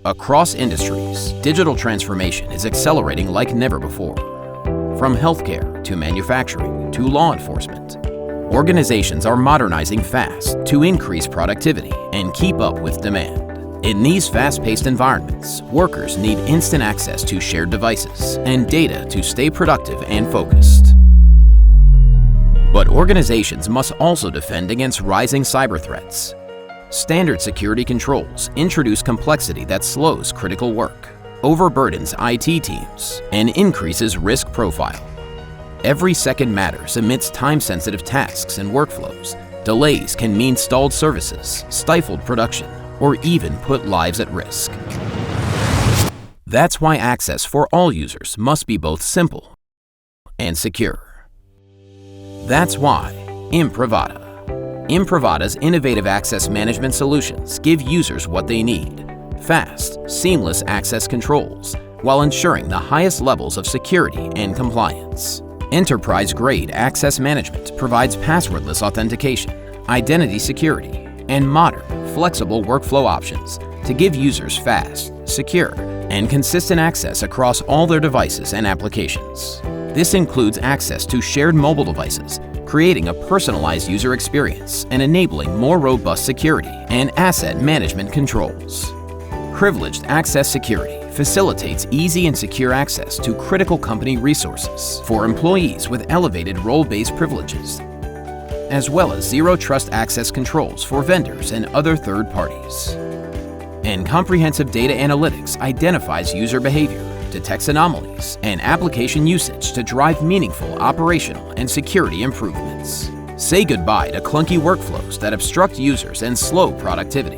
Across industries, digital transformation is accelerating like never before. From healthcare to manufacturing to law enforcement, organizations are modernizing fast to increase productivity and keep up with demand. In these fast-paced environments, workers need instant access to shared devices and data to stay productive and focused. But organizations must also defend against rising cyber threats. Standard security controls introduce complexity that slows critical work, overburdens IT teams, and increases risk profile. Every second matters amidst time-sensitive tasks and workflows. Delays can mean stalled services, stifled production, or even put lives at risk. That's why access for all users must be both simple and secure. That's why Imprivata. Imprivata's innovative access management solutions give users what they need: fast, seamless access controls, while ensuring the highest levels of security and compliance. Enterprise-grade access management provides passwordless authentication, identity security, and modern, flexible workflow options to give users fast, secure, and consistent access across all their devices and applications. This includes access to shared mobile devices, creating a personalized user experience and enabling more robust security and asset management controls. Privileged access security facilitates easy and secure access to critical company resources for employees with elevated role-based privileges, as well as zero-trust access controls for vendors and other third parties. And comprehensive data analytics identifies user behavior, detects anomalies, and application usage to drive meaningful operational and security improvements. Say goodbye to clunky workflows that obstruct users and slow productivity.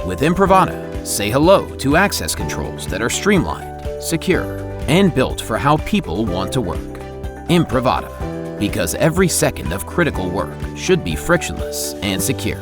With Imprivata, say hello to access controls that are streamlined, secure, and built for how people want to work. Imprivata, because every second of critical work should be frictionless and secure.